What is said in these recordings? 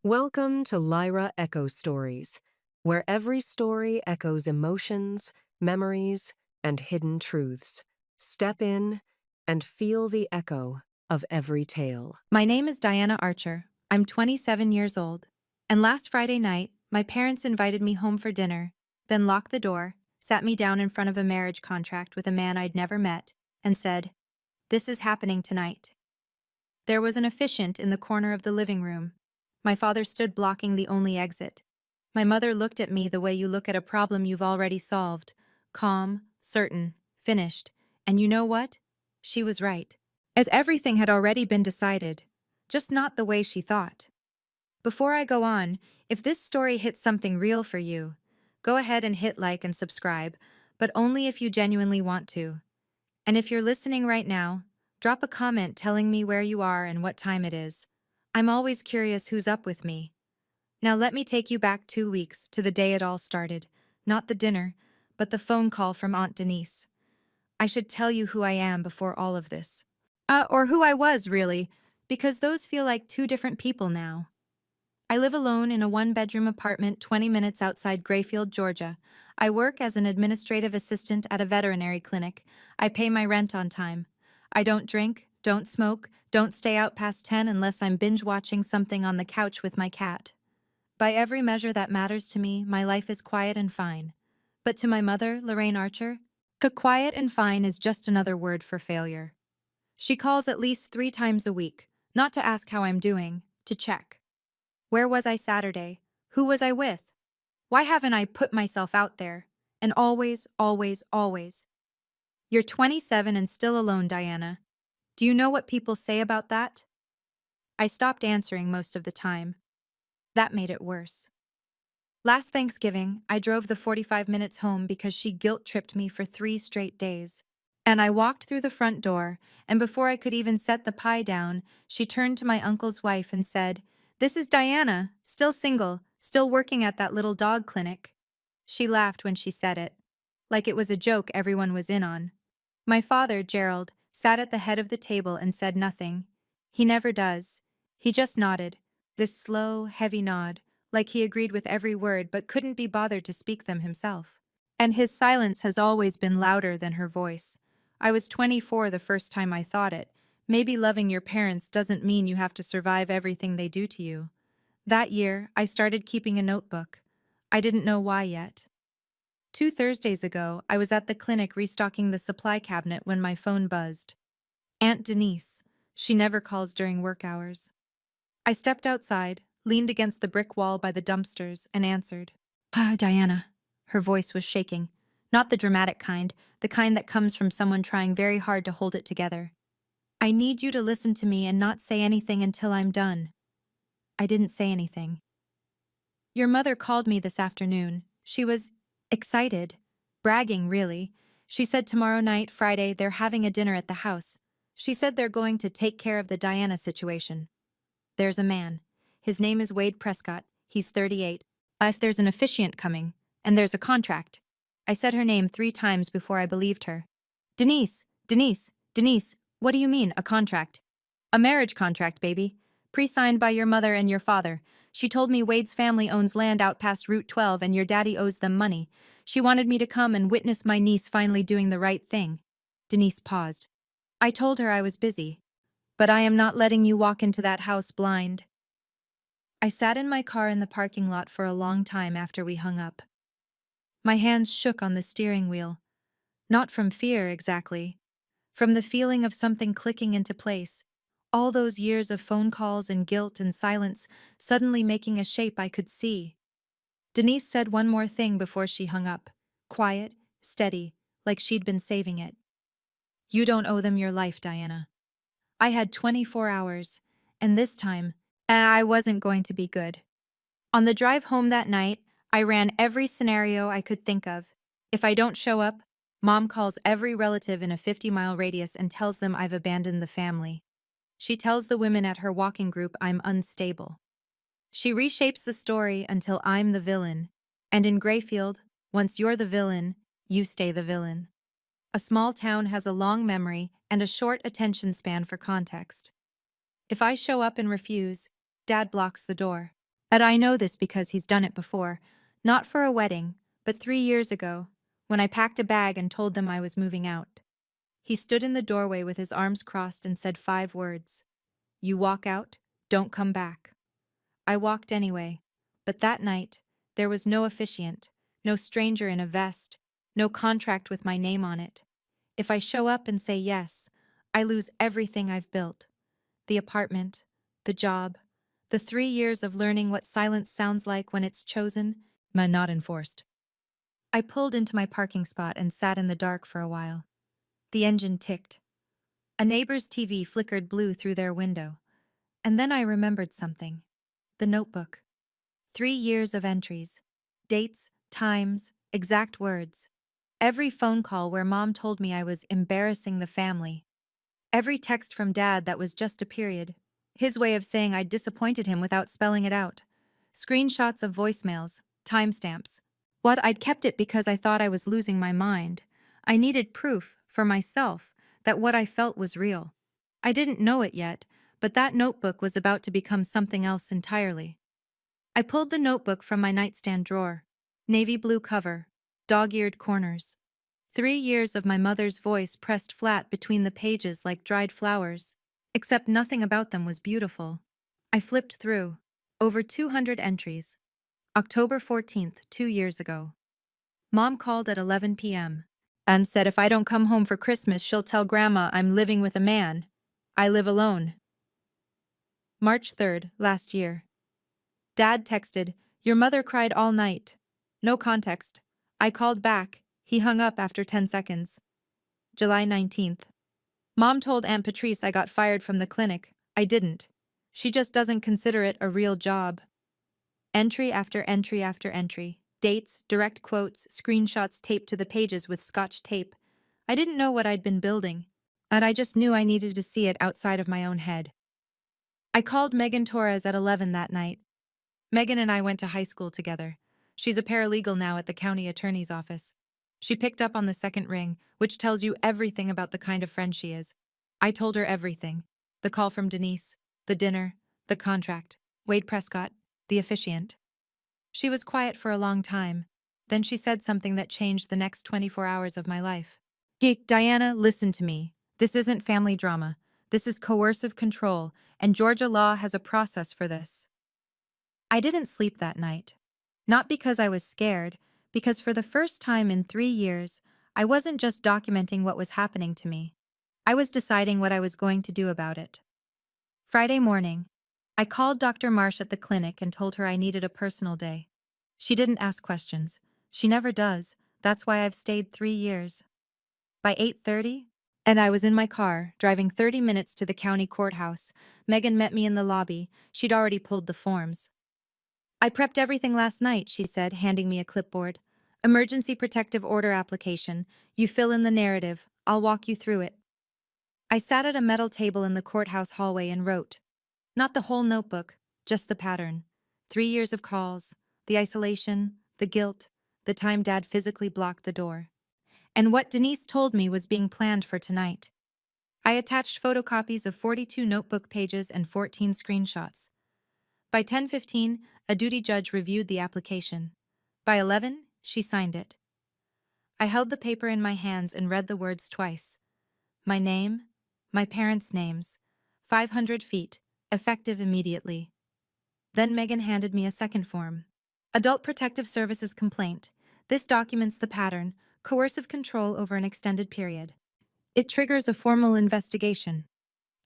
Welcome to Lyra Echo Stories, where every story echoes emotions, memories, and hidden truths. Step in and feel the echo of every tale. My name is Diana Archer. I'm 27 years old. And last Friday night, my parents invited me home for dinner, then locked the door, sat me down in front of a marriage contract with a man I'd never met, and said, "This is happening tonight." There was an officiant in the corner of the living room. My father stood blocking the only exit. My mother looked at me the way you look at a problem you've already solved, calm, certain, finished. And you know what? She was right. As everything had already been decided, just not the way she thought. Before I go on, if this story hits something real for you, go ahead and hit like and subscribe, but only if you genuinely want to. And if you're listening right now, drop a comment telling me where you are and what time it is. I'm always curious who's up with me. Now let me take you back 2 weeks to the day it all started. Not the dinner, but the phone call from Aunt Denise. I should tell you who I am before all of this. Or who I was, really, because those feel like two different people now. I live alone in a one-bedroom apartment 20 minutes outside Grayfield, Georgia. I work as an administrative assistant at a veterinary clinic. I pay my rent on time. I don't drink, don't smoke, don't stay out past 10 unless I'm binge-watching something on the couch with my cat. By every measure that matters to me, my life is quiet and fine. But to my mother, Lorraine Archer, quiet and fine is just another word for failure. She calls at least 3 times a week, not to ask how I'm doing, to check. Where was I Saturday? Who was I with? Why haven't I put myself out there? And always, always, always. You're 27 and still alone, Diana. Do you know what people say about that? I stopped answering most of the time. That made it worse. Last Thanksgiving, I drove the 45 minutes home because she guilt-tripped me for 3 straight days. And I walked through the front door, and before I could even set the pie down, she turned to my uncle's wife and said, "This is Diana, still single, still working at that little dog clinic." She laughed when she said it, like it was a joke everyone was in on. My father, Gerald, sat at the head of the table and said nothing. He never does. He just nodded, this slow, heavy nod, like he agreed with every word but couldn't be bothered to speak them himself. And his silence has always been louder than her voice. I was 24 the first time I thought it. Maybe loving your parents doesn't mean you have to survive everything they do to you. That year, I started keeping a notebook. I didn't know why yet. 2 Thursdays ago, I was at the clinic restocking the supply cabinet when my phone buzzed. Aunt Denise. She never calls during work hours. I stepped outside, leaned against the brick wall by the dumpsters, and answered. Diana. Her voice was shaking. Not the dramatic kind, the kind that comes from someone trying very hard to hold it together. "I need you to listen to me and not say anything until I'm done." I didn't say anything. "Your mother called me this afternoon. She was excited. Bragging, really. She said tomorrow night, Friday, they're having a dinner at the house. She said they're going to take care of the Diana situation. There's a man. His name is Wade Prescott. He's 38. There's an officiant coming. And there's a contract." I said her name 3 times before I believed her. "Denise, Denise, Denise, what do you mean, a contract?" "A marriage contract, baby. Pre-signed by your mother and your father. She told me Wade's family owns land out past Route 12 and your daddy owes them money. She wanted me to come and witness my niece finally doing the right thing." Denise paused. "I told her I was busy. But I am not letting you walk into that house blind." I sat in my car in the parking lot for a long time after we hung up. My hands shook on the steering wheel. Not from fear, exactly. From the feeling of something clicking into place. All those years of phone calls and guilt and silence suddenly making a shape I could see. Denise said one more thing before she hung up. Quiet, steady, like she'd been saving it. "You don't owe them your life, Diana." I had 24 hours, and this time, I wasn't going to be good. On the drive home that night, I ran every scenario I could think of. If I don't show up, Mom calls every relative in a 50-mile radius and tells them I've abandoned the family. She tells the women at her walking group I'm unstable. She reshapes the story until I'm the villain. And in Grayfield, once you're the villain, you stay the villain. A small town has a long memory and a short attention span for context. If I show up and refuse, Dad blocks the door. And I know this because he's done it before. Not for a wedding, but 3 years ago, when I packed a bag and told them I was moving out. He stood in the doorway with his arms crossed and said 5 words. You walk out, don't come back. I walked anyway, but that night, there was no officiant, no stranger in a vest, no contract with my name on it. If I show up and say yes, I lose everything I've built. The apartment, the job, the 3 years of learning what silence sounds like when it's chosen, but not enforced. I pulled into my parking spot and sat in the dark for a while. The engine ticked. A neighbor's TV flickered blue through their window. And then I remembered something. The notebook. 3 years of entries. Dates, times, exact words. Every phone call where Mom told me I was embarrassing the family. Every text from Dad that was just a period. His way of saying I'd disappointed him without spelling it out. Screenshots of voicemails, timestamps. What I'd kept it because I thought I was losing my mind. I needed proof, for myself, that what I felt was real. I didn't know it yet, but that notebook was about to become something else entirely. I pulled the notebook from my nightstand drawer. Navy blue cover, dog-eared corners. 3 years of my mother's voice pressed flat between the pages like dried flowers, except nothing about them was beautiful. I flipped through. Over 200 entries. October 14th, 2 years ago. Mom called at 11 p.m. and said if I don't come home for Christmas, she'll tell Grandma I'm living with a man. I live alone. March 3rd, last year. Dad texted, your mother cried all night. No context. I called back. He hung up after 10 seconds. July 19th. Mom told Aunt Patrice I got fired from the clinic. I didn't. She just doesn't consider it a real job. Entry after entry after entry. Dates, direct quotes, screenshots taped to the pages with scotch tape. I didn't know what I'd been building, and I just knew I needed to see it outside of my own head. I called Megan Torres at 11 that night. Megan and I went to high school together. She's a paralegal now at the county attorney's office. She picked up on the second ring, which tells you everything about the kind of friend she is. I told her everything. The call from Denise, the dinner, the contract, Wade Prescott, the officiant. She was quiet for a long time. Then she said something that changed the next 24 hours of my life. Geek, Diana, listen to me. This isn't family drama. This is coercive control, and Georgia law has a process for this. I didn't sleep that night. Not because I was scared, because for the first time in 3 years, I wasn't just documenting what was happening to me. I was deciding what I was going to do about it. Friday morning, I called Dr. Marsh at the clinic and told her I needed a personal day. She didn't ask questions. She never does. That's why I've stayed 3 years. By 8:30, and I was in my car, driving 30 minutes to the county courthouse. Megan met me in the lobby. She'd already pulled the forms. I prepped everything last night, she said, handing me a clipboard. Emergency protective order application. You fill in the narrative. I'll walk you through it. I sat at a metal table in the courthouse hallway and wrote. Not the whole notebook, just the pattern. 3 years of calls, the isolation, the guilt, the time Dad physically blocked the door. And what Denise told me was being planned for tonight. I attached photocopies of 42 notebook pages and 14 screenshots. By 10:15, a duty judge reviewed the application. By 11, she signed it. I held the paper in my hands and read the words twice. My name, my parents' names, 500 feet, effective immediately. Then Megan handed me a second form. Adult Protective Services complaint. This documents the pattern, coercive control over an extended period. It triggers a formal investigation.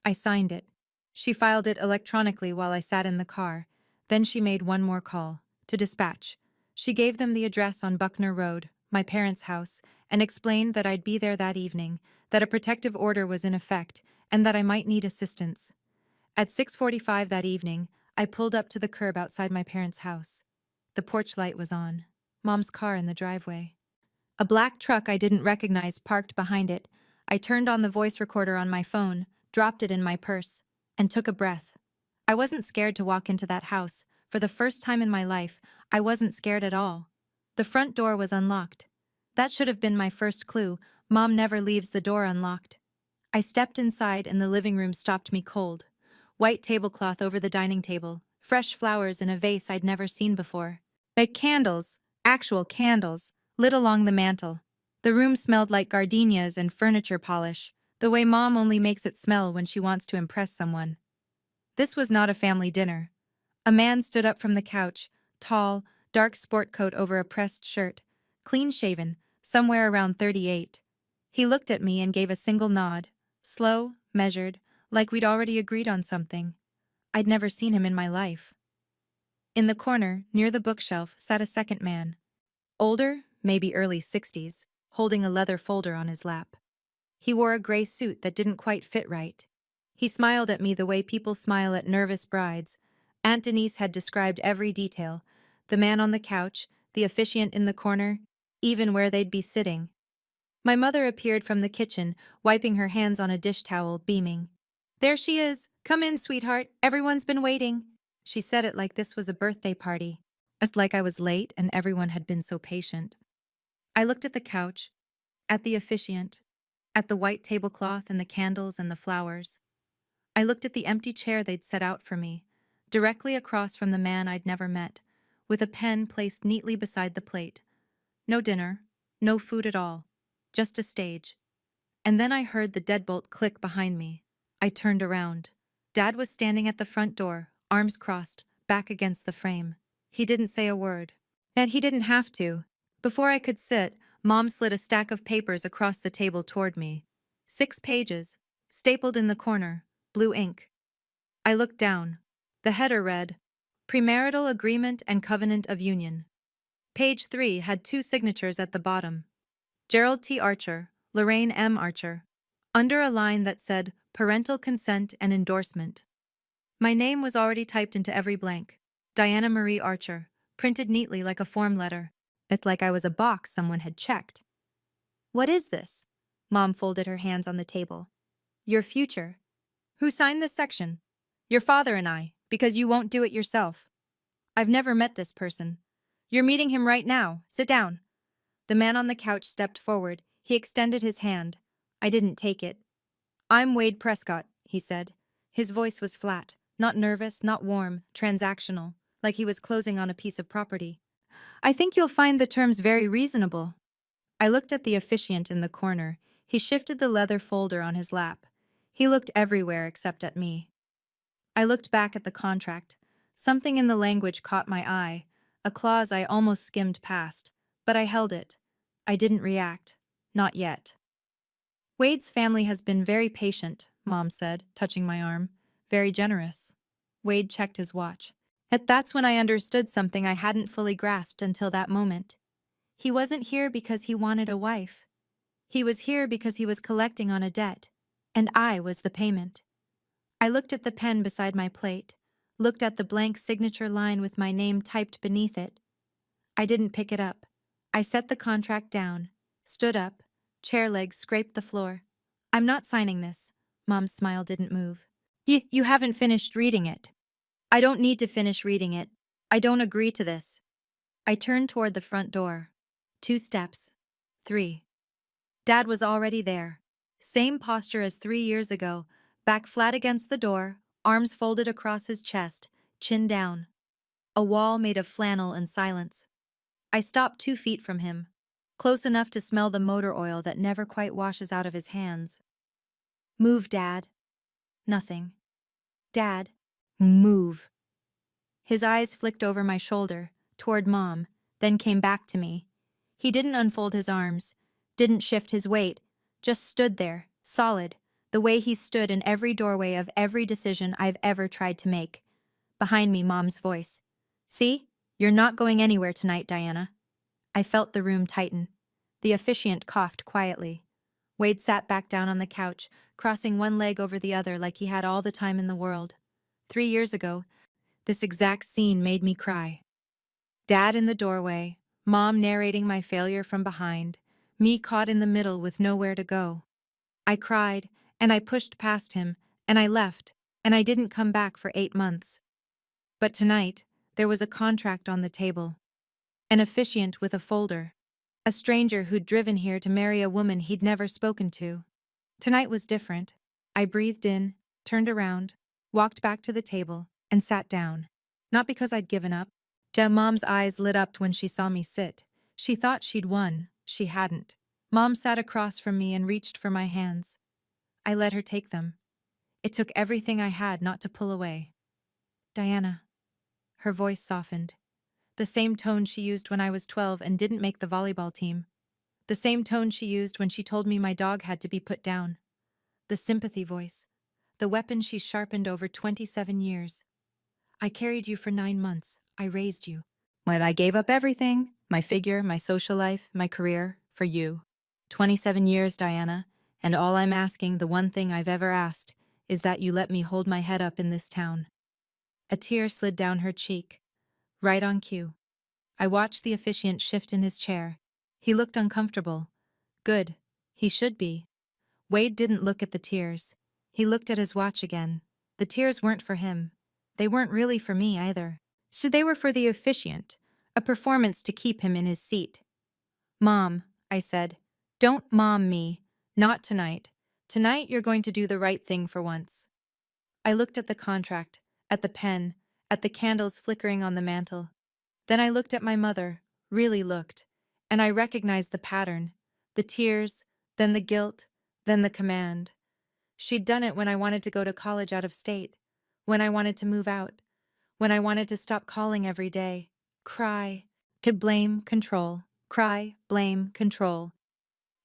I signed it. She filed it electronically while I sat in the car. Then she made one more call, to dispatch. She gave them the address on Buckner Road, my parents' house, and explained that I'd be there that evening, that a protective order was in effect, and that I might need assistance. At 6:45 that evening, I pulled up to the curb outside my parents' house. The porch light was on. Mom's car in the driveway. A black truck I didn't recognize parked behind it. I turned on the voice recorder on my phone, dropped it in my purse, and took a breath. I wasn't scared to walk into that house. For the first time in my life, I wasn't scared at all. The front door was unlocked. That should have been my first clue. Mom never leaves the door unlocked. I stepped inside and the living room stopped me cold. White tablecloth over the dining table, fresh flowers in a vase I'd never seen before. But candles, actual candles, lit along the mantel. The room smelled like gardenias and furniture polish, the way Mom only makes it smell when she wants to impress someone. This was not a family dinner. A man stood up from the couch, tall, dark sport coat over a pressed shirt, clean-shaven, somewhere around 38. He looked at me and gave a single nod, slow, measured, like we'd already agreed on something. I'd never seen him in my life. In the corner, near the bookshelf, sat a second man. Older, maybe early 60s, holding a leather folder on his lap. He wore a gray suit that didn't quite fit right. He smiled at me the way people smile at nervous brides. Aunt Denise had described every detail: the man on the couch, the officiant in the corner, even where they'd be sitting. My mother appeared from the kitchen, wiping her hands on a dish towel, beaming. "There she is! Come in, sweetheart. Everyone's been waiting." She said it like this was a birthday party. Just like I was late and everyone had been so patient. I looked at the couch, at the officiant, at the white tablecloth and the candles and the flowers. I looked at the empty chair they'd set out for me, directly across from the man I'd never met, with a pen placed neatly beside the plate. No dinner, no food at all, just a stage. And then I heard the deadbolt click behind me. I turned around. Dad was standing at the front door, arms crossed, back against the frame. He didn't say a word. Yet he didn't have to. Before I could sit, Mom slid a stack of papers across the table toward me. 6 pages, stapled in the corner, blue ink. I looked down. The header read, Premarital Agreement and Covenant of Union. Page 3 had 2 signatures at the bottom. Gerald T. Archer, Lorraine M. Archer. Under a line that said, Parental Consent and Endorsement. My name was already typed into every blank. Diana Marie Archer, printed neatly like a form letter. It's like I was a box someone had checked. "What is this?" Mom folded her hands on the table. "Your future." "Who signed this section?" "Your father and I, because you won't do it yourself." "I've never met this person." "You're meeting him right now. Sit down." The man on the couch stepped forward. He extended his hand. I didn't take it. "I'm Wade Prescott," he said. His voice was flat, not nervous, not warm, transactional, like he was closing on a piece of property. "I think you'll find the terms very reasonable." I looked at the officiant in the corner. He shifted the leather folder on his lap. He looked everywhere except at me. I looked back at the contract. Something in the language caught my eye, a clause I almost skimmed past, but I held it. I didn't react. Not yet. "Wade's family has been very patient," Mom said, touching my arm. "Very generous." Wade checked his watch. That's when I understood something I hadn't fully grasped until that moment. He wasn't here because he wanted a wife. He was here because he was collecting on a debt, and I was the payment. I looked at the pen beside my plate, looked at the blank signature line with my name typed beneath it. I didn't pick it up. I set the contract down, stood up, chair legs scraped the floor. "I'm not signing this." Mom's smile didn't move. You haven't finished reading it." "I don't need to finish reading it. I don't agree to this." I turned toward the front door. 2 steps. 3. Dad was already there. Same posture as 3 years ago, back flat against the door, arms folded across his chest, chin down. A wall made of flannel and silence. I stopped 2 feet from him, close enough to smell the motor oil that never quite washes out of his hands. "Move, Dad." Nothing. "Dad, move." His eyes flicked over my shoulder, toward Mom, then came back to me. He didn't unfold his arms, didn't shift his weight, just stood there, solid, the way he stood in every doorway of every decision I've ever tried to make. Behind me, Mom's voice. "See? You're not going anywhere tonight, Diana." I felt the room tighten. The officiant coughed quietly. Wade sat back down on the couch, crossing one leg over the other like he had all the time in the world. 3 years ago, this exact scene made me cry. Dad in the doorway, Mom narrating my failure from behind, me caught in the middle with nowhere to go. I cried, and I pushed past him, and I left, and I didn't come back for 8 months. But tonight, there was a contract on the table. An officiant with a folder. A stranger who'd driven here to marry a woman he'd never spoken to. Tonight was different. I breathed in, turned around, walked back to the table, and sat down. Not because I'd given up. Mom's eyes lit up when she saw me sit. She thought she'd won. She hadn't. Mom sat across from me and reached for my hands. I let her take them. It took everything I had not to pull away. Diana. Her voice softened. The same tone she used when I was 12 and didn't make the volleyball team. The same tone she used when she told me my dog had to be put down. The sympathy voice. The weapon she sharpened over 27 years. I carried you for 9 months. I raised you. When I gave up everything, my figure, my social life, my career, for you. 27 years, Diana, and all I'm asking, the one thing I've ever asked, is that you let me hold my head up in this town. A tear slid down her cheek. Right on cue. I watched the officiant shift in his chair. He looked uncomfortable. Good. He should be. Wade didn't look at the tears. He looked at his watch again. The tears weren't for him. They weren't really for me either. So they were for the officiant, a performance to keep him in his seat. Mom, I said, don't mom me. Not tonight. Tonight you're going to do the right thing for once. I looked at the contract, at the pen, at the candles flickering on the mantel. Then I looked at my mother, really looked, and I recognized the pattern. The tears, then the guilt, then the command. She'd done it when I wanted to go to college out of state, when I wanted to move out, when I wanted to stop calling every day. Cry, could blame, control. Cry, blame, control.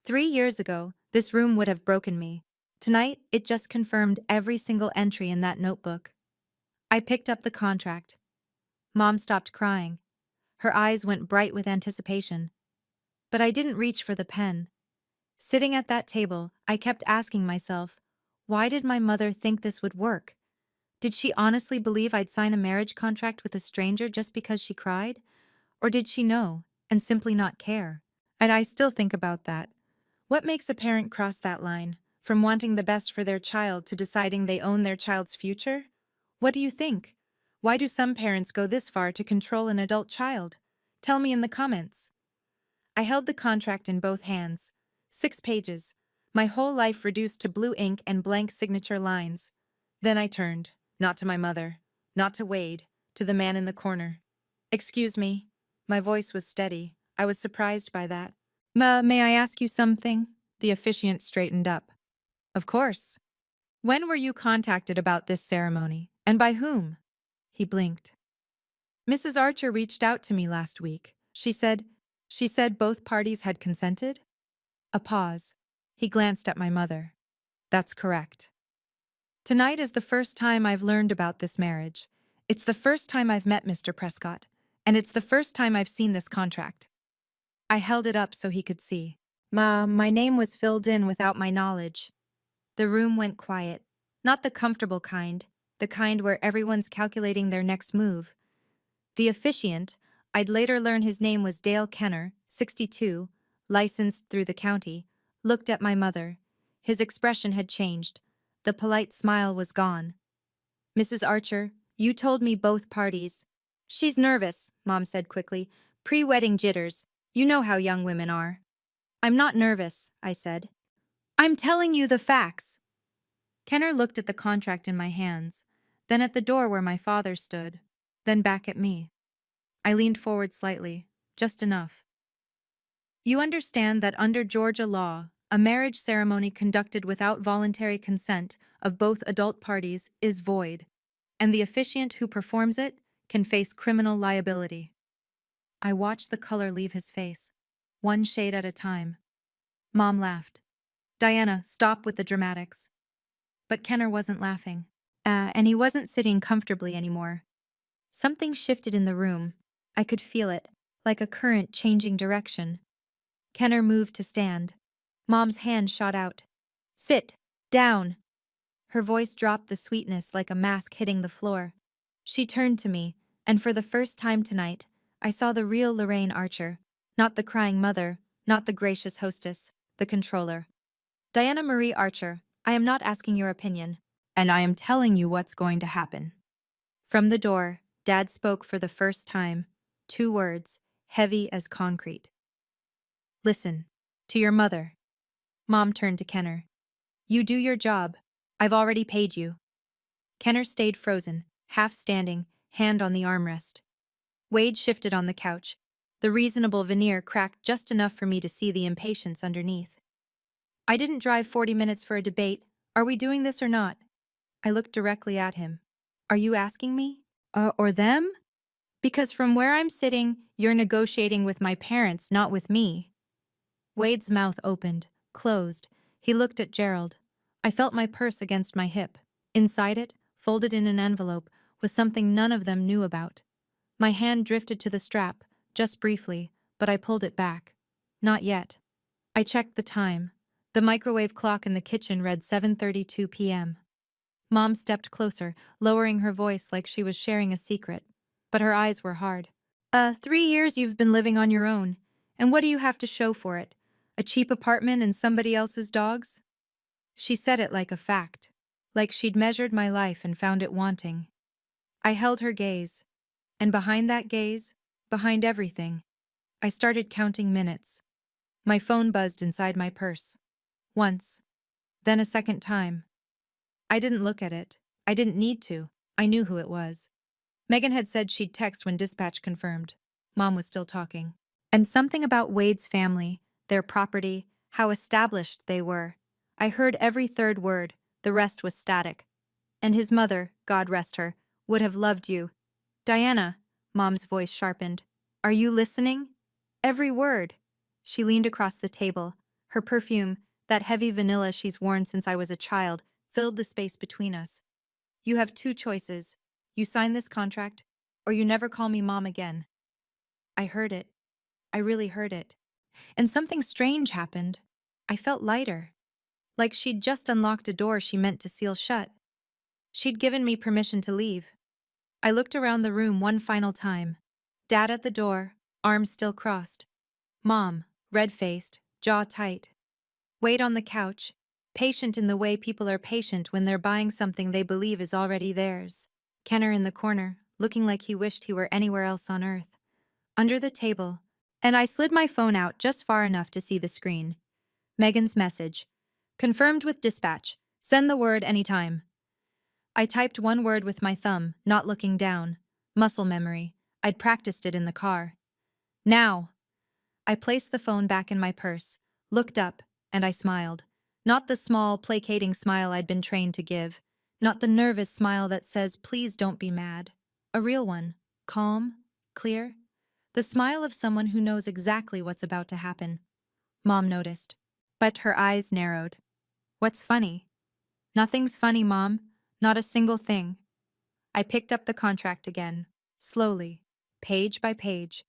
3 years ago, this room would have broken me. Tonight, it just confirmed every single entry in that notebook. I picked up the contract. Mom stopped crying. Her eyes went bright with anticipation. But I didn't reach for the pen. Sitting at that table, I kept asking myself, why did my mother think this would work? Did she honestly believe I'd sign a marriage contract with a stranger just because she cried? Or did she know, and simply not care? And I still think about that. What makes a parent cross that line, from wanting the best for their child to deciding they own their child's future? What do you think? Why do some parents go this far to control an adult child? Tell me in the comments. I held the contract in both hands. 6 pages. My whole life reduced to blue ink and blank signature lines. Then I turned, not to my mother, not to Wade, to the man in the corner. Excuse me. My voice was steady. I was surprised by that. May I ask you something? The officiant straightened up. Of course. When were you contacted about this ceremony, and by whom? He blinked. Mrs. Archer reached out to me last week. She said both parties had consented? A pause. He glanced at my mother. That's correct. Tonight is the first time I've learned about this marriage. It's the first time I've met Mr. Prescott, and it's the first time I've seen this contract. I held it up so he could see. My name was filled in without my knowledge. The room went quiet. Not the comfortable kind, the kind where everyone's calculating their next move. The officiant, I'd later learn his name was Dale Kenner, 62, licensed through the county, looked at my mother. His expression had changed. The polite smile was gone. Mrs. Archer, you told me both parties. She's nervous, Mom said quickly. Pre-wedding jitters. You know how young women are. I'm not nervous, I said. I'm telling you the facts. Kenner looked at the contract in my hands, then at the door where my father stood, then back at me. I leaned forward slightly, just enough. You understand that under Georgia law, a marriage ceremony conducted without voluntary consent of both adult parties is void, and the officiant who performs it can face criminal liability. I watched the color leave his face, one shade at a time. Mom laughed. Diana, stop with the dramatics. But Kenner wasn't laughing. And he wasn't sitting comfortably anymore. Something shifted in the room. I could feel it, like a current changing direction. Kenner moved to stand. Mom's hand shot out. Sit. Down. Her voice dropped the sweetness like a mask hitting the floor. She turned to me, and for the first time tonight, I saw the real Lorraine Archer. Not the crying mother, not the gracious hostess, the controller. Diana Marie Archer, I am not asking your opinion, and I am telling you what's going to happen. From the door, Dad spoke for the first time, 2 words, heavy as concrete. Listen, to your mother. Mom turned to Kenner. You do your job. I've already paid you. Kenner stayed frozen, half standing, hand on the armrest. Wade shifted on the couch, the reasonable veneer cracked just enough for me to see the impatience underneath. I didn't drive 40 minutes for a debate. Are we doing this or not? I looked directly at him. Are you asking me? Or them? Because from where I'm sitting, you're negotiating with my parents, not with me. Wade's mouth opened, closed. He looked at Gerald. I felt my purse against my hip. Inside it, folded in an envelope, was something none of them knew about. My hand drifted to the strap, just briefly, but I pulled it back. Not yet. I checked the time. The microwave clock in the kitchen read 7:32 p.m. Mom stepped closer, lowering her voice like she was sharing a secret. But her eyes were hard. 3 years you've been living on your own. And what do you have to show for it? A cheap apartment and somebody else's dogs? She said it like a fact. Like she'd measured my life and found it wanting. I held her gaze. And behind that gaze, behind everything, I started counting minutes. My phone buzzed inside my purse. Once. Then a second time. I didn't look at it. I didn't need to. I knew who it was. Megan had said she'd text when dispatch confirmed. Mom was still talking. And something about Wade's family, their property, how established they were. I heard every third word, the rest was static. And his mother, God rest her, would have loved you. Diana, Mom's voice sharpened. Are you listening? Every word. She leaned across the table. Her perfume, that heavy vanilla she's worn since I was a child, filled the space between us. You have two choices. You sign this contract, or you never call me Mom again. I heard it. I really heard it. And something strange happened. I felt lighter. Like she'd just unlocked a door she meant to seal shut. She'd given me permission to leave. I looked around the room one final time. Dad at the door, arms still crossed. Mom, red-faced, jaw tight. Wade on the couch, patient in the way people are patient when they're buying something they believe is already theirs. Kenner in the corner, looking like he wished he were anywhere else on earth. Under the table, and I slid my phone out just far enough to see the screen. Megan's message. Confirmed with dispatch. Send the word anytime. I typed one word with my thumb, not looking down. Muscle memory. I'd practiced it in the car. Now. I placed the phone back in my purse, looked up, and I smiled. Not the small, placating smile I'd been trained to give. Not the nervous smile that says, please don't be mad. A real one. Calm. Clear. The smile of someone who knows exactly what's about to happen. Mom noticed. But her eyes narrowed. What's funny? Nothing's funny, Mom. Not a single thing. I picked up the contract again. Slowly. Page by page.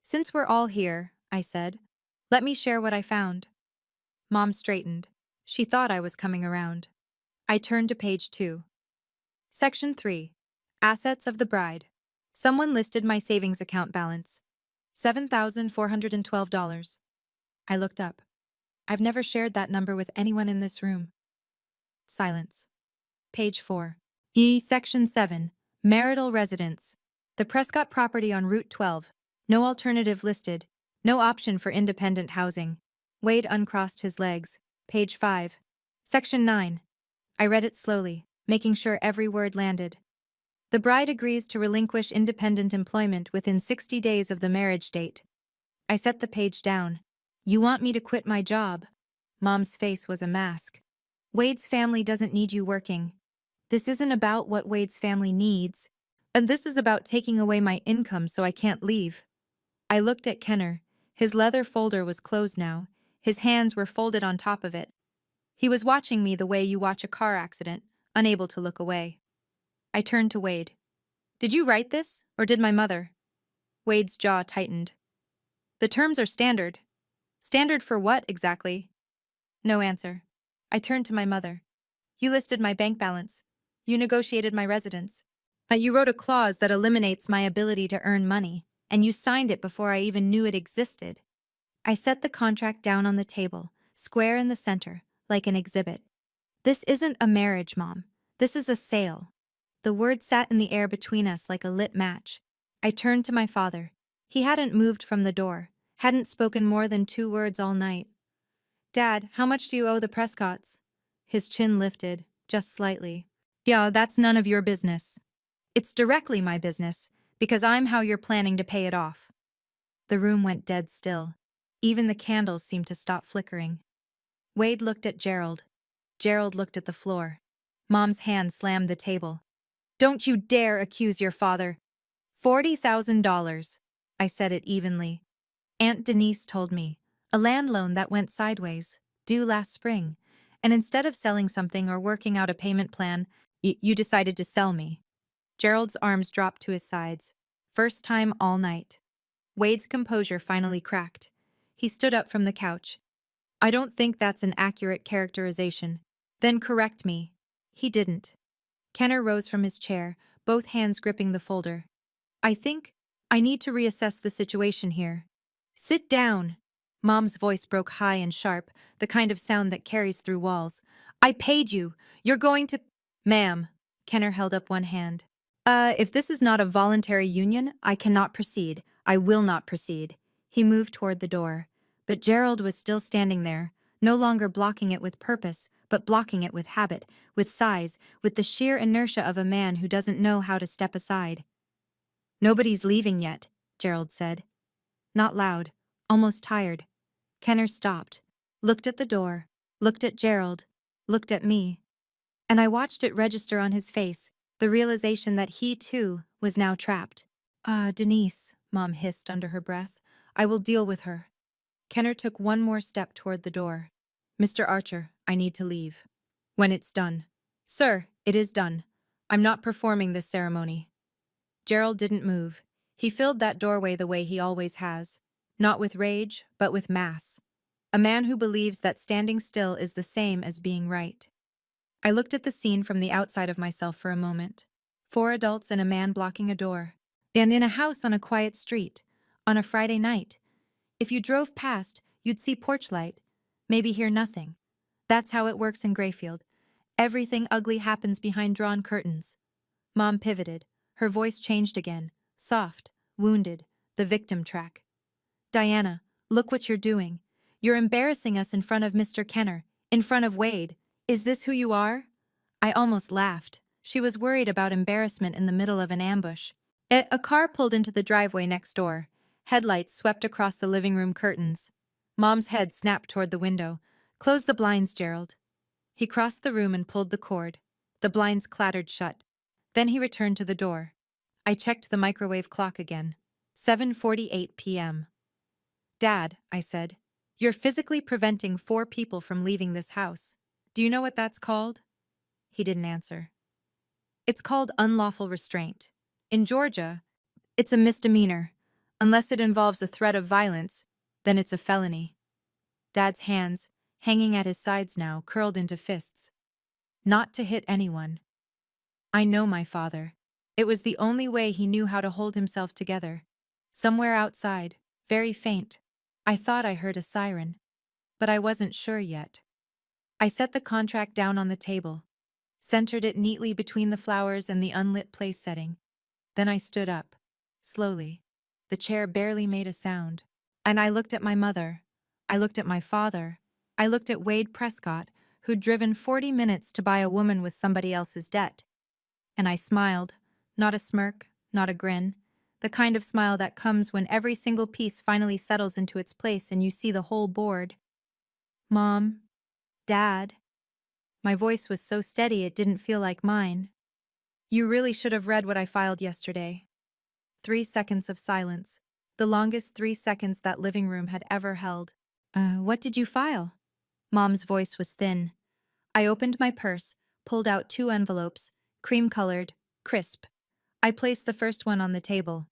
Since we're all here, I said, let me share what I found. Mom straightened. She thought I was coming around. I turned to page 2. Section 3. Assets of the bride. Someone listed my savings account balance. $7,412. I looked up. I've never shared that number with anyone in this room. Silence. Page 4. Section 7. Marital residence. The Prescott property on Route 12. No alternative listed. No option for independent housing. Wade uncrossed his legs. Page 5. Section 9. I read it slowly, making sure every word landed. The bride agrees to relinquish independent employment within 60 days of the marriage date. I set the page down. You want me to quit my job? Mom's face was a mask. Wade's family doesn't need you working. This isn't about what Wade's family needs. And this is about taking away my income so I can't leave. I looked at Kenner. His leather folder was closed now. His hands were folded on top of it. He was watching me the way you watch a car accident, unable to look away. I turned to Wade. Did you write this, or did my mother? Wade's jaw tightened. The terms are standard. Standard for what, exactly? No answer. I turned to my mother. You listed my bank balance. You negotiated my residence. But you wrote a clause that eliminates my ability to earn money, and you signed it before I even knew it existed. I set the contract down on the table, square in the center, like an exhibit. This isn't a marriage, Mom. This is a sale. The word sat in the air between us like a lit match. I turned to my father. He hadn't moved from the door, hadn't spoken more than 2 words all night. Dad, how much do you owe the Prescotts? His chin lifted, just slightly. Yeah, that's none of your business. It's directly my business, because I'm how you're planning to pay it off. The room went dead still. Even the candles seemed to stop flickering. Wade looked at Gerald. Gerald looked at the floor. Mom's hand slammed the table. Don't you dare accuse your father. $40,000. I said it evenly. Aunt Denise told me. A land loan that went sideways, due last spring. And instead of selling something or working out a payment plan, you decided to sell me. Gerald's arms dropped to his sides. First time all night. Wade's composure finally cracked. He stood up from the couch. I don't think that's an accurate characterization. Then correct me. He didn't. Kenner rose from his chair, both hands gripping the folder. I think I need to reassess the situation here. Sit down. Mom's voice broke high and sharp, the kind of sound that carries through walls. I paid you. You're going to... Ma'am. Kenner held up one hand. If this is not a voluntary union, I cannot proceed. I will not proceed. He moved toward the door. But Gerald was still standing there, no longer blocking it with purpose, but blocking it with habit, with size, with the sheer inertia of a man who doesn't know how to step aside. Nobody's leaving yet, Gerald said. Not loud, almost tired. Kenner stopped, looked at the door, looked at Gerald, looked at me. And I watched it register on his face, the realization that he, too, was now trapped. Denise, Mom hissed under her breath. I will deal with her. Kenner took one more step toward the door. Mr. Archer, I need to leave. When it's done. Sir, it is done. I'm not performing this ceremony. Gerald didn't move. He filled that doorway the way he always has. Not with rage, but with mass. A man who believes that standing still is the same as being right. I looked at the scene from the outside of myself for a moment. 4 adults and a man blocking a door. And in a house on a quiet street. On a Friday night. If you drove past, you'd see porch light. Maybe hear nothing. That's how it works in Grayfield. Everything ugly happens behind drawn curtains. Mom pivoted. Her voice changed again. Soft, wounded, the victim track. Diana, look what you're doing. You're embarrassing us in front of Mr. Kenner, in front of Wade. Is this who you are? I almost laughed. She was worried about embarrassment in the middle of an ambush. A car pulled into the driveway next door. Headlights swept across the living room curtains. Mom's head snapped toward the window. Close the blinds, Gerald. He crossed the room and pulled the cord. The blinds clattered shut. Then he returned to the door. I checked the microwave clock again. 7:48 p.m. Dad, I said, you're physically preventing 4 people from leaving this house. Do you know what that's called? He didn't answer. It's called unlawful restraint. In Georgia, it's a misdemeanor. Unless it involves a threat of violence, then it's a felony. Dad's hands, hanging at his sides now, curled into fists. Not to hit anyone. I know my father. It was the only way he knew how to hold himself together. Somewhere outside, very faint, I thought I heard a siren, but I wasn't sure yet. I set the contract down on the table, centered it neatly between the flowers and the unlit place setting. Then I stood up, slowly. The chair barely made a sound. And I looked at my mother. I looked at my father. I looked at Wade Prescott, who'd driven 40 minutes to buy a woman with somebody else's debt. And I smiled. Not a smirk, not a grin. The kind of smile that comes when every single piece finally settles into its place and you see the whole board. Mom, Dad. My voice was so steady it didn't feel like mine. You really should have read what I filed yesterday. 3 seconds of silence. The longest 3 seconds that living room had ever held. What did you file? Mom's voice was thin. I opened my purse, pulled out 2 envelopes, cream-colored, crisp. I placed the first one on the table.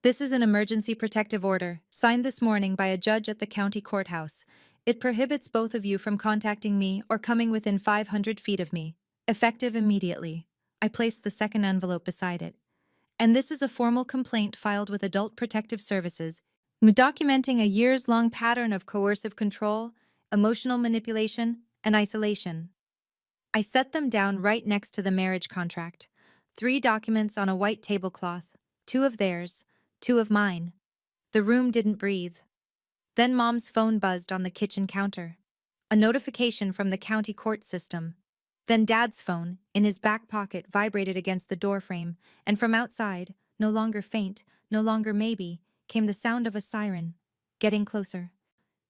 This is an emergency protective order, signed this morning by a judge at the county courthouse. It prohibits both of you from contacting me or coming within 500 feet of me. Effective immediately. I placed the second envelope beside it. And this is a formal complaint filed with Adult Protective Services, documenting a years-long pattern of coercive control, emotional manipulation, and isolation. I set them down right next to the marriage contract. 3 documents on a white tablecloth, 2 of theirs, 2 of mine. The room didn't breathe. Then Mom's phone buzzed on the kitchen counter. A notification from the county court system. Then Dad's phone, in his back pocket, vibrated against the doorframe, and from outside, no longer faint, no longer maybe, came the sound of a siren, getting closer,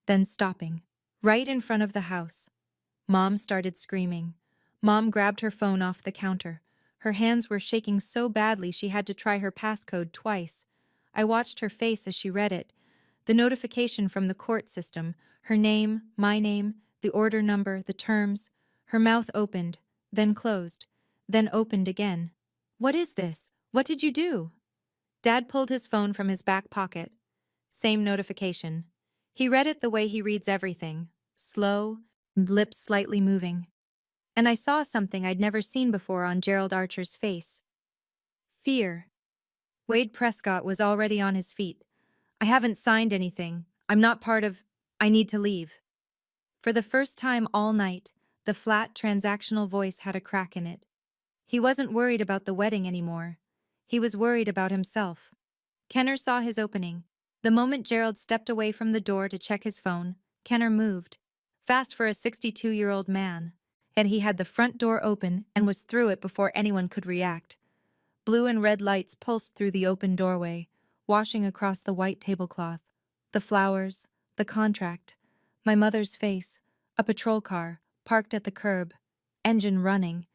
then stopping, right in front of the house. Mom started screaming. Mom grabbed her phone off the counter. Her hands were shaking so badly she had to try her passcode twice. I watched her face as she read it. The notification from the court system, her name, my name, the order number, the terms. Her mouth opened, then closed, then opened again. What is this? What did you do? Dad pulled his phone from his back pocket. Same notification. He read it the way he reads everything, slow, lips slightly moving. And I saw something I'd never seen before on Gerald Archer's face. Fear. Wade Prescott was already on his feet. I haven't signed anything. I'm not part of. I need to leave. For the first time all night, the flat, transactional voice had a crack in it. He wasn't worried about the wedding anymore. He was worried about himself. Kenner saw his opening. The moment Gerald stepped away from the door to check his phone, Kenner moved. Fast for a 62-year-old man. And he had the front door open and was through it before anyone could react. Blue and red lights pulsed through the open doorway, washing across the white tablecloth. The flowers, the contract, my mother's face, a patrol car, parked at the curb, engine running.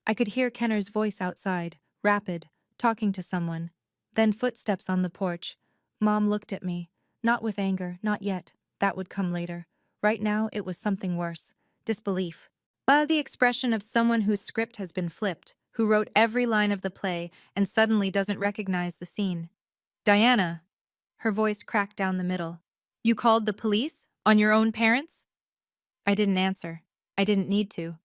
I could hear Kenner's voice outside, rapid, talking to someone. Then footsteps on the porch. Mom looked at me. Not with anger, not yet. That would come later. Right now, it was something worse. Disbelief. The expression of someone whose script has been flipped, who wrote every line of the play and suddenly doesn't recognize the scene. Diana. Her voice cracked down the middle. You called the police? On your own parents? I didn't answer. I didn't need to.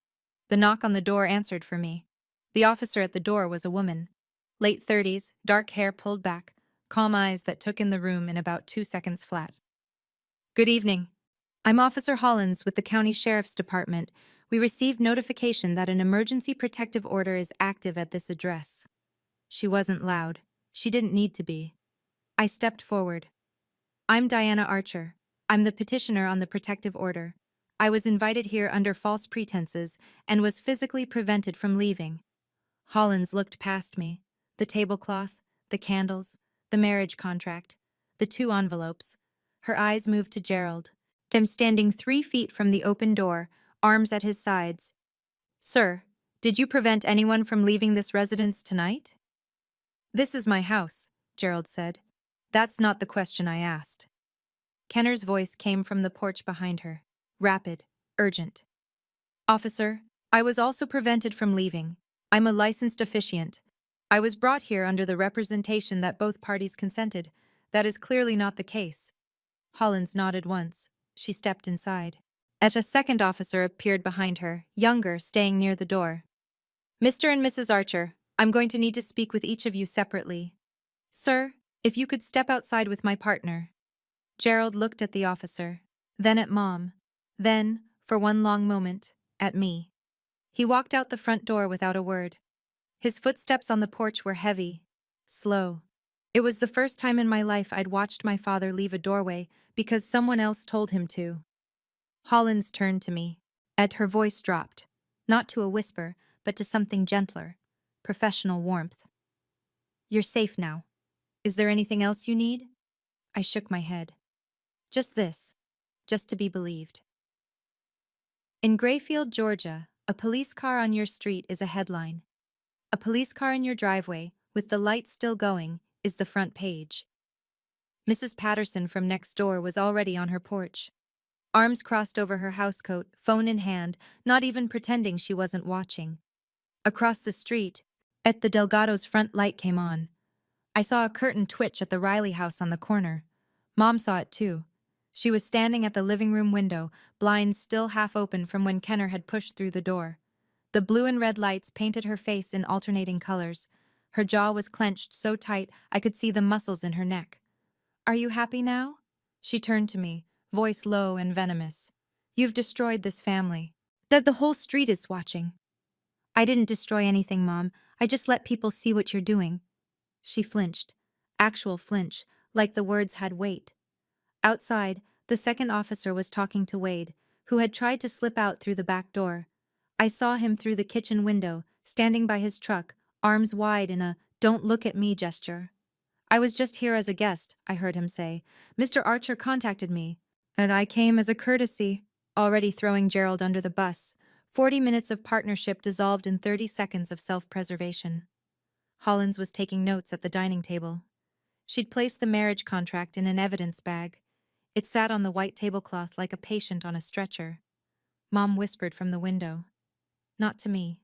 The knock on the door answered for me. The officer at the door was a woman. Late 30s, dark hair pulled back, calm eyes that took in the room in about 2 seconds flat. Good evening. I'm Officer Hollins with the County Sheriff's Department. We received notification that an emergency protective order is active at this address. She wasn't loud. She didn't need to be. I stepped forward. I'm Diana Archer. I'm the petitioner on the protective order. I was invited here under false pretenses and was physically prevented from leaving. Hollins looked past me. The tablecloth, the candles, the marriage contract, the 2 envelopes. Her eyes moved to Gerald. Him standing 3 feet from the open door, arms at his sides. Sir, did you prevent anyone from leaving this residence tonight? This is my house, Gerald said. That's not the question I asked. Kenner's voice came from the porch behind her. Rapid, urgent. Officer, I was also prevented from leaving. I'm a licensed officiant. I was brought here under the representation that both parties consented. That is clearly not the case. Hollins nodded once. She stepped inside. As a second officer appeared behind her, younger, staying near the door. Mr. and Mrs. Archer, I'm going to need to speak with each of you separately. Sir, if you could step outside with my partner. Gerald looked at the officer, then at Mom, then, for one long moment, at me. He walked out the front door without a word. His footsteps on the porch were heavy, slow. It was the first time in my life I'd watched my father leave a doorway because someone else told him to. Hollins turned to me. Her voice dropped, not to a whisper, but to something gentler, professional warmth. You're safe now. Is there anything else you need? I shook my head. Just this, just to be believed. In Grayfield, Georgia, a police car on your street is a headline. A police car in your driveway, with the lights still going, is the front page. Mrs. Patterson from next door was already on her porch. Arms crossed over her housecoat, phone in hand, not even pretending she wasn't watching. Across the street, the Delgado's front light came on. I saw a curtain twitch at the Riley house on the corner. Mom saw it too. She was standing at the living room window, blinds still half open from when Kenner had pushed through the door. The blue and red lights painted her face in alternating colors. Her jaw was clenched so tight I could see the muscles in her neck. Are you happy now? She turned to me, voice low and venomous. You've destroyed this family. The whole street is watching. I didn't destroy anything, Mom. I just let people see what you're doing. She flinched. Actual flinch, like the words had weight. Outside, the second officer was talking to Wade, who had tried to slip out through the back door. I saw him through the kitchen window, standing by his truck, arms wide in a "don't look at me" gesture. "I was just here as a guest," I heard him say. "Mr. Archer contacted me, and I came as a courtesy." Already throwing Gerald under the bus, 40 minutes of partnership dissolved in 30 seconds of self-preservation. Hollins was taking notes at the dining table. She'd placed the marriage contract in an evidence bag. It sat on the white tablecloth like a patient on a stretcher. Mom whispered from the window. "Not to me.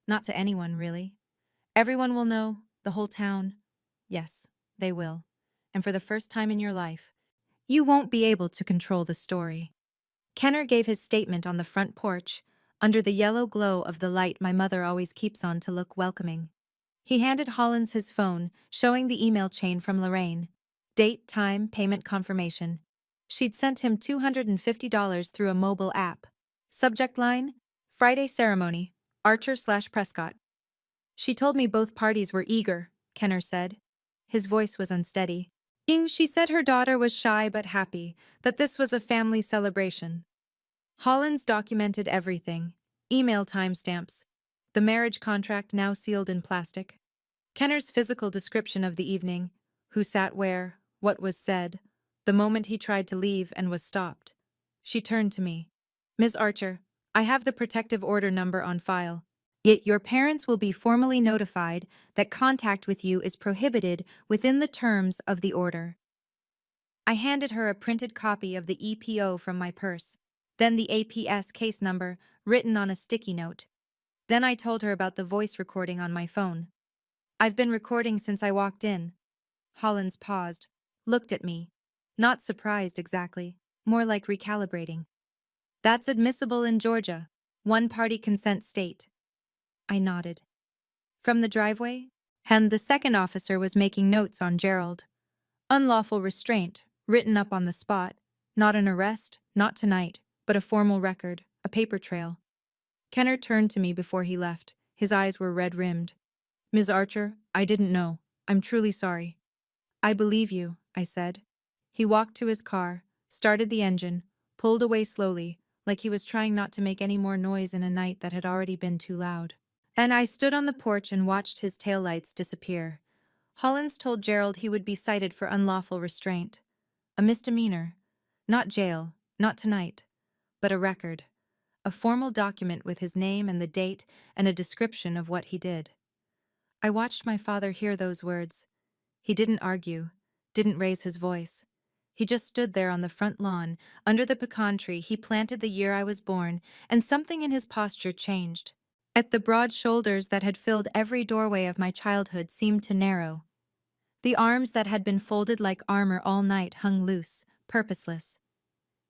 Not to anyone, really. Everyone will know, the whole town. Yes, they will. And for the first time in your life, you won't be able to control the story." Kenner gave his statement on the front porch, under the yellow glow of the light my mother always keeps on to look welcoming. He handed Hollins his phone, showing the email chain from Lorraine. Date, time, payment confirmation. She'd sent him $250 through a mobile app. Subject line: Friday ceremony, Archer/Prescott. "She told me both parties were eager," Kenner said. His voice was unsteady. She said her daughter was shy but happy, that this was a family celebration." Hollins documented everything. Email timestamps. The marriage contract now sealed in plastic. Kenner's physical description of the evening. Who sat where, what was said. The moment he tried to leave and was stopped. She turned to me. "Ms. Archer, I have the protective order number on file. Yet your parents will be formally notified that contact with you is prohibited within the terms of the order." I handed her a printed copy of the EPO from my purse, then the APS case number written on a sticky note. Then I told her about the voice recording on my phone. "I've been recording since I walked in." Hollins paused, looked at me. Not surprised exactly, more like recalibrating. "That's admissible in Georgia. One-party consent state." I nodded. From the driveway, and the second officer was making notes on Gerald. "Unlawful restraint, written up on the spot. Not an arrest, not tonight, but a formal record, a paper trail." Kenner turned to me before he left. His eyes were red-rimmed. "Ms. Archer, I didn't know. I'm truly sorry." "I believe you," I said. He walked to his car, started the engine, pulled away slowly, like he was trying not to make any more noise in a night that had already been too loud. And I stood on the porch and watched his taillights disappear. Hollins told Gerald he would be cited for unlawful restraint. A misdemeanor. Not jail, not tonight, but a record. A formal document with his name and the date and a description of what he did. I watched my father hear those words. He didn't argue, didn't raise his voice. He just stood there on the front lawn, under the pecan tree he planted the year I was born, and something in his posture changed. At the broad shoulders that had filled every doorway of my childhood seemed to narrow. The arms that had been folded like armor all night hung loose, purposeless.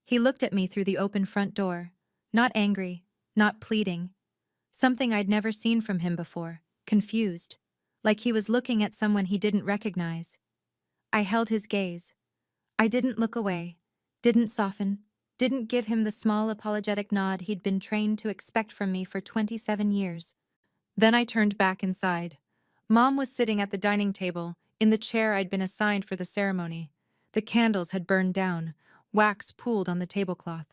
He looked at me through the open front door, not angry, not pleading. Something I'd never seen from him before, confused, like he was looking at someone he didn't recognize. I held his gaze. I didn't look away, didn't soften, didn't give him the small apologetic nod he'd been trained to expect from me for 27 years. Then I turned back inside. Mom was sitting at the dining table, in the chair I'd been assigned for the ceremony. The candles had burned down, wax pooled on the tablecloth.